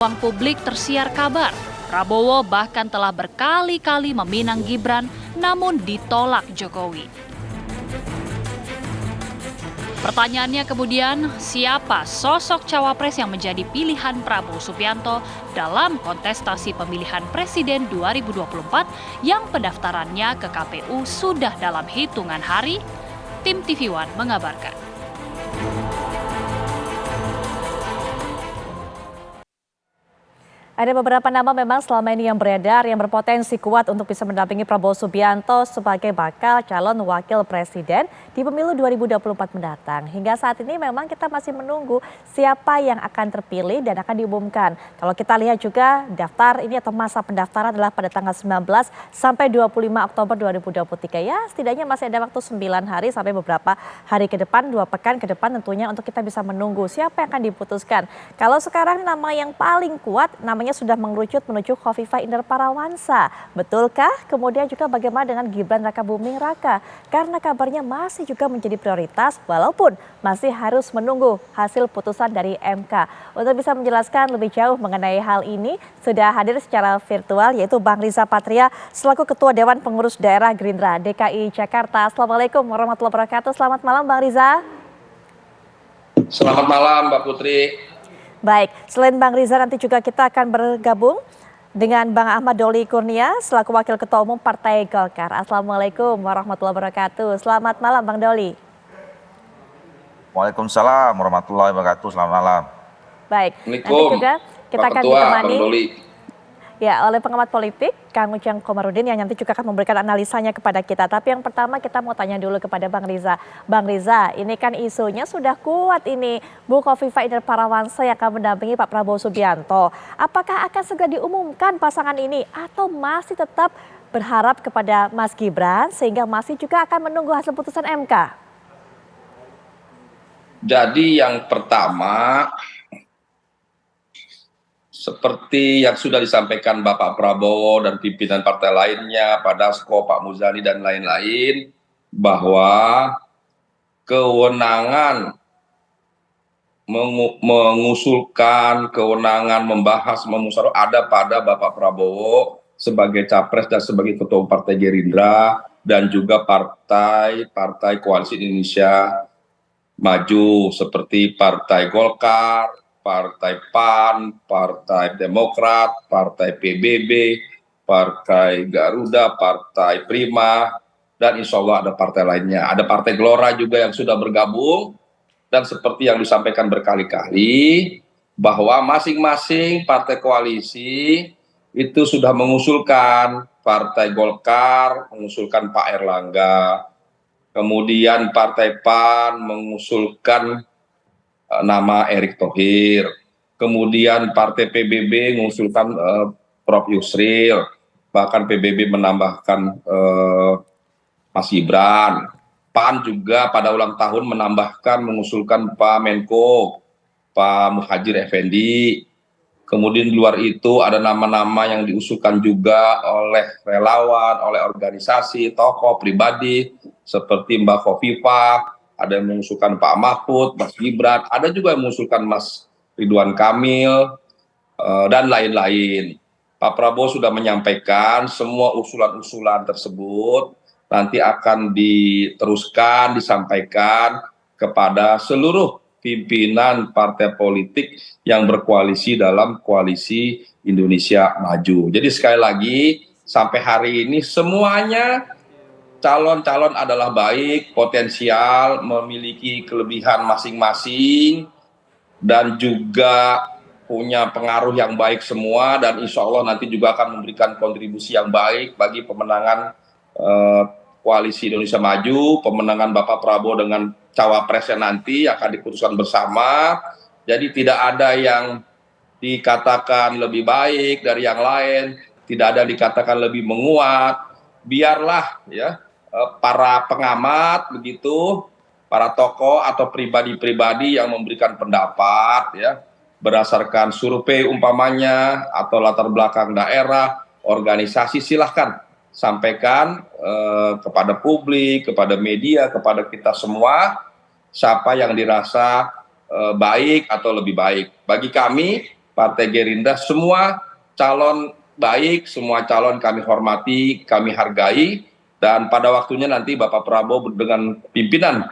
Ruang publik tersiar kabar, Prabowo bahkan telah berkali-kali meminang Gibran namun ditolak Jokowi. Pertanyaannya kemudian, siapa sosok cawapres yang menjadi pilihan Prabowo Subianto dalam kontestasi pemilihan Presiden 2024 yang pendaftarannya ke KPU sudah dalam hitungan hari? Tim TV One mengabarkan. Ada beberapa nama memang selama ini yang beredar yang berpotensi kuat untuk bisa mendampingi Prabowo Subianto sebagai bakal calon wakil presiden di pemilu 2024 mendatang. Hingga saat ini memang kita masih menunggu siapa yang akan terpilih dan akan diumumkan. Kalau kita lihat juga daftar ini atau masa pendaftaran adalah pada tanggal 19 sampai 25 Oktober 2023. Ya, setidaknya masih ada waktu 9 hari sampai beberapa hari ke depan, 2 pekan ke depan tentunya untuk kita bisa menunggu siapa yang akan diputuskan. Kalau sekarang nama yang paling kuat namanya sudah mengerucut menuju Khofifah Indar Parawansa. Betulkah? Kemudian juga bagaimana dengan Gibran Rakabuming Raka? Karena kabarnya masih juga menjadi prioritas walaupun masih harus menunggu hasil putusan dari MK. Untuk bisa menjelaskan lebih jauh mengenai hal ini sudah hadir secara virtual yaitu Bang Riza Patria selaku Ketua Dewan Pengurus Daerah Gerindra DKI Jakarta. Assalamualaikum warahmatullahi wabarakatuh. Selamat malam Bang Riza. Selamat malam Mbak Putri. Baik, selain Bang Riza nanti juga kita akan bergabung dengan Bang Ahmad Doli Kurnia selaku Wakil Ketua Umum Partai Golkar. Assalamualaikum warahmatullahi wabarakatuh. Selamat malam Bang Doli. Waalaikumsalam warahmatullahi wabarakatuh. Selamat malam. Baik, nanti juga kita akan ditemani oleh pengamat politik Kang Ujang Komarudin yang nanti juga akan memberikan analisanya kepada kita. Tapi yang pertama kita mau tanya dulu kepada Bang Riza. Bang Riza, ini kan isunya sudah kuat ini. Bu Khofifah Indar Parawansa yang akan mendampingi Pak Prabowo Subianto. Apakah akan segera diumumkan pasangan ini atau masih tetap berharap kepada Mas Gibran sehingga masih juga akan menunggu hasil putusan MK? Jadi yang pertama, seperti yang sudah disampaikan Bapak Prabowo dan pimpinan partai lainnya, Pak Dasko, Pak Muzani, dan lain-lain, bahwa kewenangan mengusulkan, kewenangan membahas, memusyawarahkan ada pada Bapak Prabowo sebagai capres dan sebagai ketua umum Partai Gerindra dan juga partai Koalisi Indonesia Maju seperti Partai Golkar, Partai PAN, Partai Demokrat, Partai PBB, Partai Garuda, Partai Prima, dan insya Allah ada partai lainnya. Ada Partai Gelora juga yang sudah bergabung, dan seperti yang disampaikan berkali-kali, bahwa masing-masing partai koalisi itu sudah mengusulkan, Partai Golkar mengusulkan Pak Erlangga, kemudian Partai PAN mengusulkan nama Erick Thohir, kemudian Partai PBB mengusulkan Prof. Yusril, bahkan PBB menambahkan Mas Gibran. PAN juga pada ulang tahun mengusulkan Pak Menko, Pak Muhadjir Effendi. Kemudian di luar itu ada nama-nama yang diusulkan juga oleh relawan, oleh organisasi, tokoh, pribadi, seperti Mbak Khofifah, ada yang mengusulkan Pak Mahfud, Mas Gibran, ada juga yang mengusulkan Mas Ridwan Kamil, dan lain-lain. Pak Prabowo sudah menyampaikan semua usulan-usulan tersebut nanti akan diteruskan, disampaikan kepada seluruh pimpinan partai politik yang berkoalisi dalam Koalisi Indonesia Maju. Jadi sekali lagi, sampai hari ini semuanya calon-calon adalah baik, potensial, memiliki kelebihan masing-masing, dan juga punya pengaruh yang baik semua, dan insya Allah nanti juga akan memberikan kontribusi yang baik bagi pemenangan Koalisi Indonesia Maju, pemenangan Bapak Prabowo dengan cawapresnya nanti akan diputuskan bersama. Jadi tidak ada yang dikatakan lebih baik dari yang lain, tidak ada yang dikatakan lebih menguat. Biarlah ya para pengamat begitu, para tokoh atau pribadi-pribadi yang memberikan pendapat ya berdasarkan survei umpamanya atau latar belakang daerah, organisasi, silahkan sampaikan kepada publik, kepada media, kepada kita semua siapa yang dirasa baik atau lebih baik. Bagi kami Partai Gerindra, semua calon baik, semua calon kami hormati, kami hargai, dan pada waktunya nanti Bapak Prabowo dengan pimpinan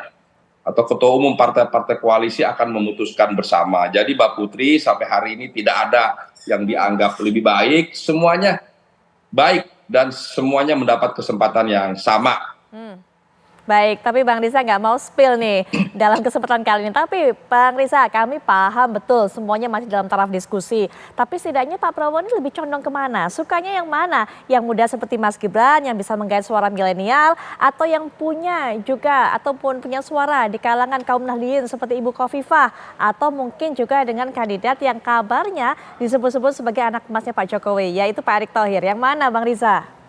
atau ketua umum partai-partai koalisi akan memutuskan bersama. Jadi Mbak Putri, sampai hari ini tidak ada yang dianggap lebih baik, semuanya baik dan semuanya mendapat kesempatan yang sama. Baik, tapi Bang Riza nggak mau spill nih dalam kesempatan kali ini. Tapi Bang Riza, kami paham betul semuanya masih dalam taraf diskusi. Tapi setidaknya Pak Prabowo ini lebih condong kemana? Sukanya yang mana? Yang muda seperti Mas Gibran yang bisa menggait suara milenial, atau yang punya juga ataupun punya suara di kalangan kaum nahdliyin seperti Ibu Khofifah, atau mungkin juga dengan kandidat yang kabarnya disebut-sebut sebagai anak emasnya Pak Jokowi, yaitu Pak Erick Thohir. Yang mana Bang Riza?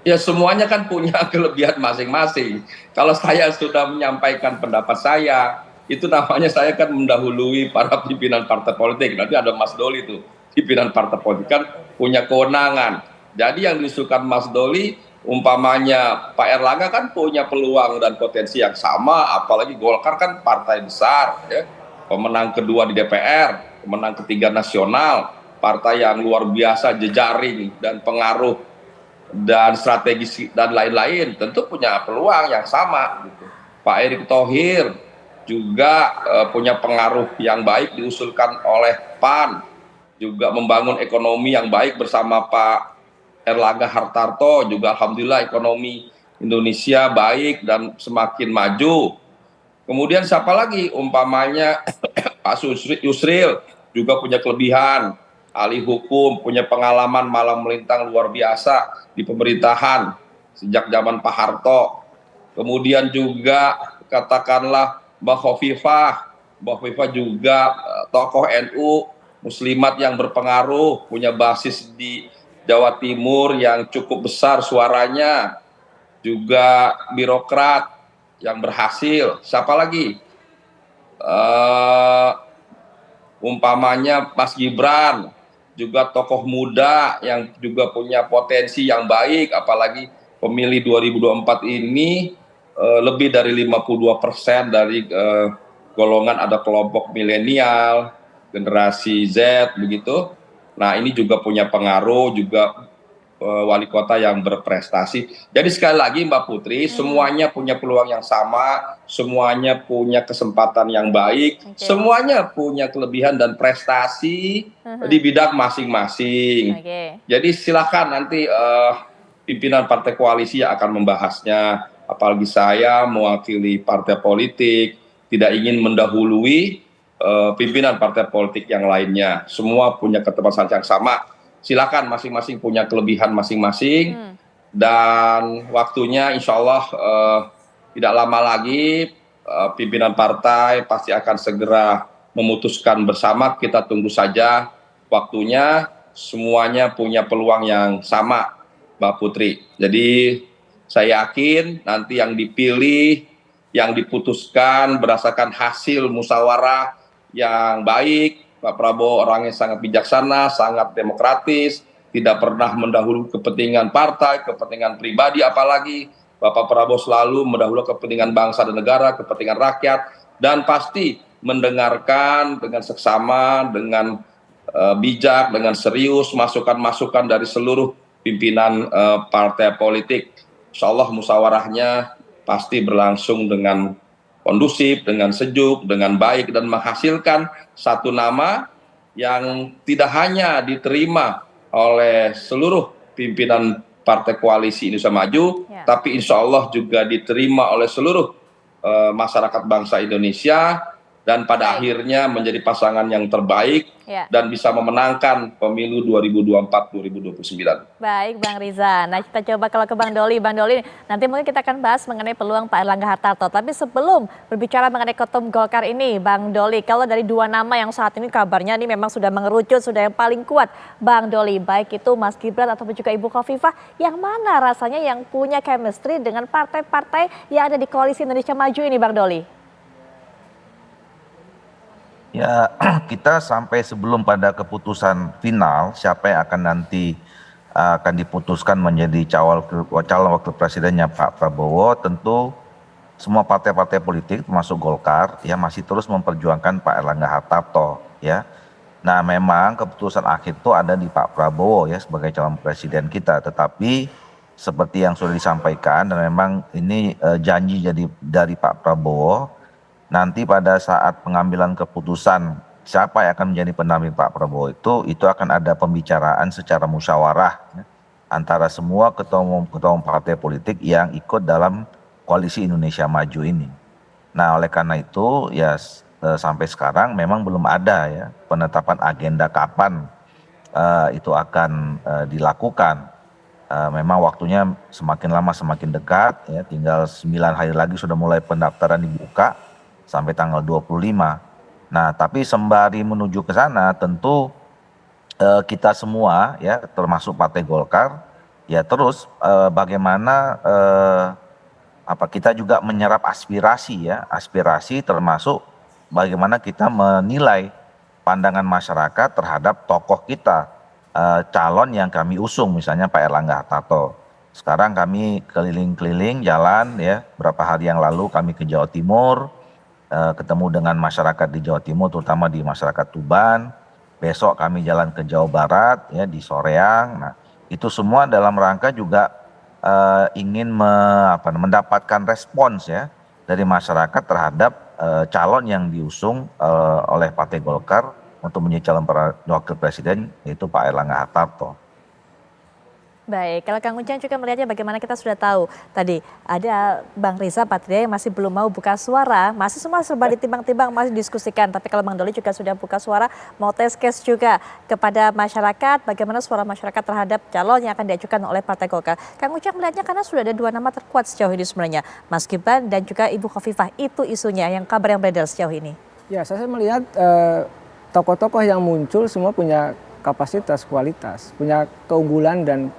Ya semuanya kan punya kelebihan masing-masing. Kalau saya sudah menyampaikan pendapat saya, itu namanya saya kan mendahului para pimpinan partai politik. Nanti ada Mas Doli tuh, pimpinan partai politik kan punya kewenangan. Jadi yang disukai Mas Doli, umpamanya Pak Erlangga kan punya peluang dan potensi yang sama, apalagi Golkar kan partai besar, ya. Pemenang kedua di DPR, pemenang ketiga nasional, partai yang luar biasa jejaring dan pengaruh dan strategis dan lain-lain, tentu punya peluang yang sama gitu. Pak Erick Thohir juga punya pengaruh yang baik, diusulkan oleh PAN, juga membangun ekonomi yang baik bersama Pak Erlangga Hartarto, juga alhamdulillah ekonomi Indonesia baik dan semakin maju. Kemudian siapa lagi, umpamanya Pak Yusril juga punya kelebihan, ahli hukum, punya pengalaman malang melintang luar biasa di pemerintahan sejak zaman Pak Harto. Kemudian juga katakanlah Mbak Khofifah juga tokoh NU, muslimat yang berpengaruh, punya basis di Jawa Timur yang cukup besar suaranya, juga birokrat yang berhasil. Siapa lagi? Umpamanya Mas Gibran, juga tokoh muda yang juga punya potensi yang baik, apalagi pemilih 2024 ini lebih dari 52% dari golongan ada kelompok milenial, generasi Z begitu. Nah, ini juga punya pengaruh, juga wali kota yang berprestasi. Jadi sekali lagi Mbak Putri, semuanya punya peluang yang sama, semuanya punya kesempatan yang baik, semuanya punya kelebihan dan prestasi di bidang masing-masing. Jadi silakan nanti pimpinan partai koalisi akan membahasnya, apalagi saya mewakili partai politik, tidak ingin mendahului pimpinan partai politik yang lainnya. Semua punya keterbatasan yang sama. Silakan, masing-masing punya kelebihan masing-masing, dan waktunya insya Allah tidak lama lagi pimpinan partai pasti akan segera memutuskan bersama. Kita tunggu saja waktunya, semuanya punya peluang yang sama Mbak Putri. Jadi saya yakin nanti yang dipilih, yang diputuskan berdasarkan hasil musyawarah yang baik. Pak Prabowo orangnya sangat bijaksana, sangat demokratis, tidak pernah mendahului kepentingan partai, kepentingan pribadi, apalagi Bapak Prabowo selalu mendahului kepentingan bangsa dan negara, kepentingan rakyat, dan pasti mendengarkan dengan seksama, dengan bijak, dengan serius masukan-masukan dari seluruh pimpinan partai politik. Insya Allah musyawarahnya pasti berlangsung dengan kondusif, dengan sejuk, dengan baik, dan menghasilkan satu nama yang tidak hanya diterima oleh seluruh pimpinan partai koalisi Indonesia Maju, tapi insya Allah juga diterima oleh seluruh masyarakat bangsa Indonesia, dan pada akhirnya menjadi pasangan yang terbaik dan bisa memenangkan pemilu 2024-2029. Baik Bang Riza, nah kita coba kalau ke Bang Doli. Bang Doli, nanti mungkin kita akan bahas mengenai peluang Pak Erlangga Hartarto. Tapi sebelum berbicara mengenai ketum Golkar ini, Bang Doli, kalau dari dua nama yang saat ini kabarnya ini memang sudah mengerucut, sudah yang paling kuat, Bang Doli, baik itu Mas Gibran ataupun juga Ibu Khofifah, yang mana rasanya yang punya chemistry dengan partai-partai yang ada di koalisi Indonesia Maju ini, Bang Doli? Ya, kita sampai sebelum pada keputusan final siapa yang akan nanti akan diputuskan menjadi calon wakil presidennya Pak Prabowo, tentu semua partai-partai politik termasuk Golkar ya masih terus memperjuangkan Pak Erlangga Hartarto ya. Nah, memang keputusan akhir itu ada di Pak Prabowo ya sebagai calon presiden kita. Tetapi seperti yang sudah disampaikan dan memang ini janji dari Pak Prabowo, nanti pada saat pengambilan keputusan siapa yang akan menjadi pendamping Pak Prabowo itu akan ada pembicaraan secara musyawarah ya, antara semua ketua umum partai politik yang ikut dalam koalisi Indonesia Maju ini. Nah, oleh karena itu ya sampai sekarang memang belum ada ya penetapan agenda kapan itu akan dilakukan. Memang waktunya semakin lama semakin dekat ya, tinggal 9 hari lagi sudah mulai pendaftaran dibuka sampai tanggal 25. Nah, tapi sembari menuju ke sana tentu kita semua ya termasuk Partai Golkar ya terus bagaimana kita juga menyerap aspirasi termasuk bagaimana kita menilai pandangan masyarakat terhadap tokoh kita, calon yang kami usung, misalnya Pak Erlangga Hartarto. Sekarang kami keliling-keliling jalan ya, beberapa hari yang lalu kami ke Jawa Timur, ketemu dengan masyarakat di Jawa Timur, terutama di masyarakat Tuban. Besok kami jalan ke Jawa Barat ya di Soreang. Nah, itu semua dalam rangka juga ingin mendapatkan respons ya dari masyarakat terhadap calon yang diusung oleh Partai Golkar untuk menjadi calon wakil presiden, yaitu Pak Erlangga Hartarto. Baik, kalau Kang Ujang juga melihatnya bagaimana, kita sudah tahu tadi ada Bang Riza Patria yang masih belum mau buka suara, masih semua serba ditimbang-timbang, masih diskusikan. Tapi kalau Bang Doli juga sudah buka suara, mau tes case juga kepada masyarakat, bagaimana suara masyarakat terhadap calon yang akan diajukan oleh Partai Golkar. Kang Ujang melihatnya karena sudah ada 2 nama terkuat sejauh ini sebenarnya, Mas Gibran dan juga Ibu Khofifah, itu isunya yang kabar yang beredar sejauh ini. Ya, saya melihat tokoh-tokoh yang muncul semua punya kapasitas, kualitas, punya keunggulan dan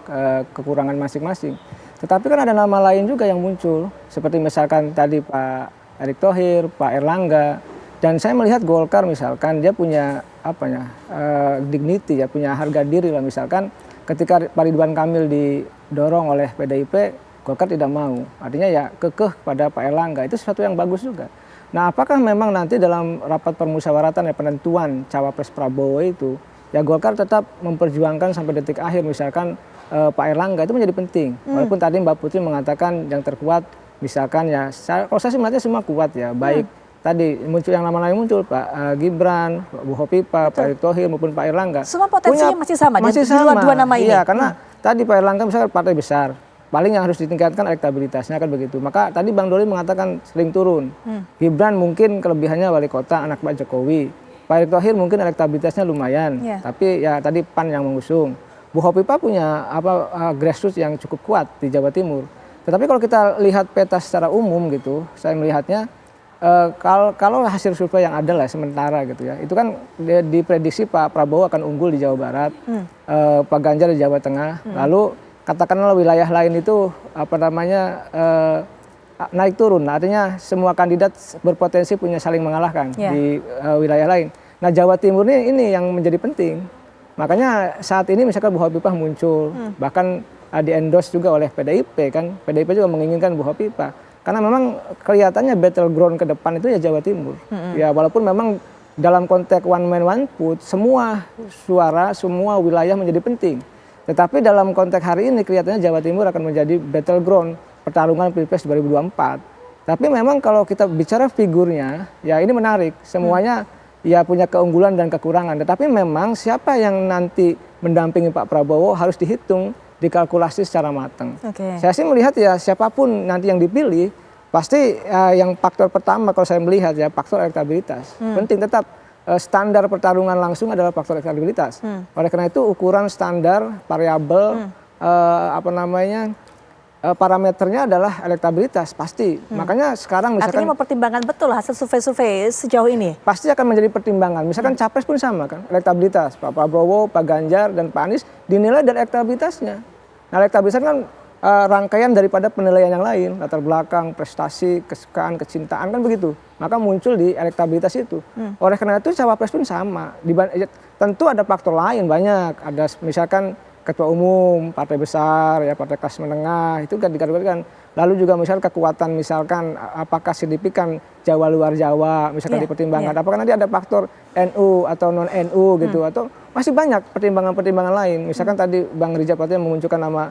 kekurangan masing-masing. Tetapi kan ada nama lain juga yang muncul, seperti misalkan tadi Pak Erick Thohir, Pak Erlangga, dan saya melihat Golkar misalkan dia punya dignity ya, punya harga diri lah. Misalkan ketika Pak Ridwan Kamil didorong oleh PDIP, Golkar tidak mau, artinya ya kekeh pada Pak Erlangga, itu sesuatu yang bagus juga. Nah, apakah memang nanti dalam rapat permusyawaratan ya penentuan cawapres Prabowo itu, ya Golkar tetap memperjuangkan sampai detik akhir, misalkan Pak Erlangga itu menjadi penting. Walaupun tadi Mbak Putri mengatakan yang terkuat, misalkan ya, kalau saya sih melihatnya semua kuat ya. Baik tadi muncul yang nama lain muncul, Pak Gibran, Bu Khofifah, Pak Erick Thohir maupun Pak Erlangga. Semua potensinya masih sama, di luar 2 nama ini. Iya, karena tadi Pak Erlangga misalkan partai besar, paling yang harus ditingkatkan elektabilitasnya kan begitu. Maka tadi Bang Doli mengatakan sering turun. Gibran mungkin kelebihannya wali kota, anak Pak Jokowi. Pak Erick Thohir mungkin elektabilitasnya lumayan, tapi ya tadi PAN yang mengusung. Bu Khofifah punya grassroots yang cukup kuat di Jawa Timur. Tetapi kalau kita lihat peta secara umum gitu, saya melihatnya kalau hasil survei yang ada lah sementara gitu ya, itu kan diprediksi Pak Prabowo akan unggul di Jawa Barat, Pak Ganjar di Jawa Tengah, lalu katakanlah wilayah lain itu naik turun, artinya semua kandidat berpotensi punya saling mengalahkan di wilayah lain. Nah, Jawa Timur ini yang menjadi penting. Makanya saat ini misalkan Bu Khofifah muncul, bahkan di-endorse juga oleh PDIP kan. PDIP juga menginginkan Bu Khofifah. Karena memang kelihatannya battleground ke depan itu ya Jawa Timur. Ya walaupun memang dalam konteks one man one vote, semua suara, semua wilayah menjadi penting. Tetapi dalam konteks hari ini kelihatannya Jawa Timur akan menjadi battleground pertarungan Pilpres 2024. Tapi memang kalau kita bicara figurnya, ya ini menarik. Semuanya ya punya keunggulan dan kekurangan. Tetapi memang siapa yang nanti mendampingi Pak Prabowo harus dihitung, dikalkulasi secara matang. Saya sih melihat ya siapapun nanti yang dipilih, pasti yang faktor pertama kalau saya melihat ya faktor elektabilitas. Penting tetap standar pertarungan langsung adalah faktor elektabilitas. Oleh karena itu ukuran standar variabel parameternya adalah elektabilitas pasti. Makanya sekarang misalkan artinya mempertimbangkan betul hasil survei sejauh ini. Pasti akan menjadi pertimbangan. Misalkan capres pun sama kan, elektabilitas Pak Prabowo, Pak Ganjar dan Pak Anies dinilai dari elektabilitasnya. Nah, elektabilitas kan rangkaian daripada penilaian yang lain, latar belakang, prestasi, kesukaan, kecintaan kan begitu. Maka muncul di elektabilitas itu. Oleh karena itu cawapres pun sama. Tentu ada faktor lain banyak. Ada misalkan ketua umum, partai besar, ya partai kelas menengah, itu kan dikategorikan. Lalu juga misalkan kekuatan, misalkan apakah signifikan Jawa luar Jawa, misalkan dipertimbangkan. Apakah nanti ada faktor NU atau non-NU gitu, atau masih banyak pertimbangan-pertimbangan lain. Misalkan tadi Bang Rijal Patria memunculkan nama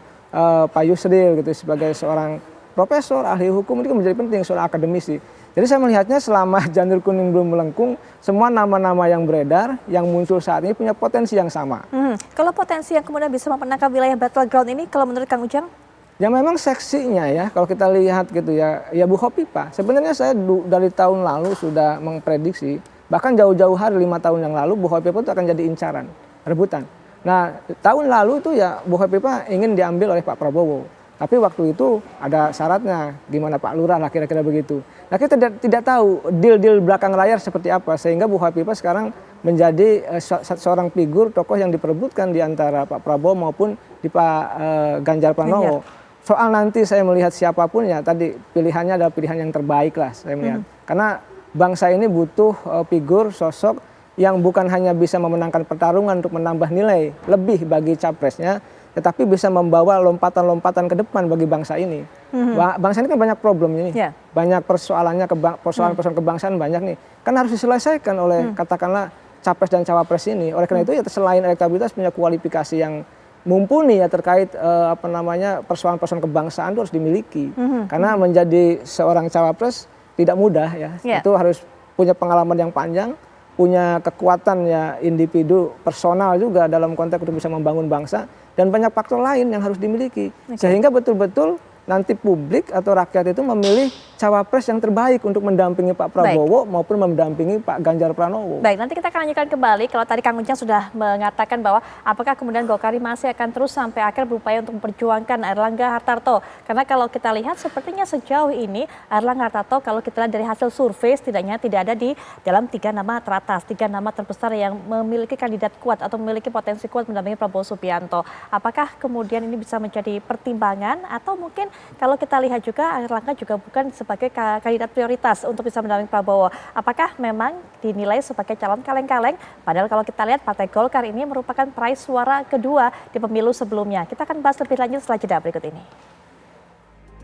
Pak Yusril gitu sebagai seorang profesor, ahli hukum, itu menjadi penting, seorang akademisi. Jadi saya melihatnya selama janur kuning belum melengkung, semua nama-nama yang beredar, yang muncul saat ini punya potensi yang sama. Kalau potensi yang kemudian bisa memenangkan wilayah battleground ini, kalau menurut Kang Ujang? Ya memang seksinya ya, kalau kita lihat gitu ya Bu Khofifa. Sebenarnya saya dari tahun lalu sudah memprediksi, bahkan jauh-jauh hari 5 tahun yang lalu Bu Khofifa itu akan jadi incaran, rebutan. Nah tahun lalu itu ya Bu Khofifa ingin diambil oleh Pak Prabowo. Tapi waktu itu ada syaratnya, gimana Pak Lurah lah kira-kira begitu. Nah kita tidak tahu deal-deal belakang layar seperti apa, sehingga Bu Khofifa sekarang menjadi seorang figur tokoh yang diperebutkan di antara Pak Prabowo maupun di Pak Ganjar Pranowo. Soal nanti saya melihat siapapun ya tadi pilihannya adalah pilihan yang terbaik lah saya melihat. Karena bangsa ini butuh figur, sosok yang bukan hanya bisa memenangkan pertarungan untuk menambah nilai lebih bagi capresnya, tetapi bisa membawa lompatan-lompatan ke depan bagi bangsa ini. Bangsa ini kan banyak problemnya nih, banyak persoalannya, persoalan-persoalan kebangsaan banyak nih. Kan harus diselesaikan oleh katakanlah capres dan cawapres ini. Oleh karena itu ya selain elektabilitas punya kualifikasi yang mumpuni ya terkait persoalan-persoalan kebangsaan itu harus dimiliki. Karena menjadi seorang cawapres tidak mudah ya. Itu harus punya pengalaman yang panjang, punya kekuatan ya individu personal juga dalam konteks untuk bisa membangun bangsa. Dan banyak faktor lain yang harus dimiliki. Sehingga betul-betul nanti publik atau rakyat itu memilih cawapres yang terbaik untuk mendampingi Pak Prabowo maupun mendampingi Pak Ganjar Pranowo. Baik, nanti kita akan lanjutkan kembali. Kalau tadi Kang Ujang sudah mengatakan bahwa apakah kemudian Golkar masih akan terus sampai akhir berupaya untuk memperjuangkan Airlangga Hartarto. Karena kalau kita lihat sepertinya sejauh ini Airlangga Hartarto kalau kita lihat dari hasil survei setidaknya tidak ada di dalam 3 nama teratas, 3 nama terbesar yang memiliki kandidat kuat atau memiliki potensi kuat mendampingi Prabowo Subianto. Apakah kemudian ini bisa menjadi pertimbangan atau mungkin kalau kita lihat juga Airlangga juga bukan sebagai kandidat prioritas untuk bisa mendampingi Prabowo. Apakah memang dinilai sebagai calon kaleng-kaleng? Padahal kalau kita lihat Partai Golkar ini merupakan peraih suara kedua di pemilu sebelumnya. Kita akan bahas lebih lanjut setelah jeda berikut ini.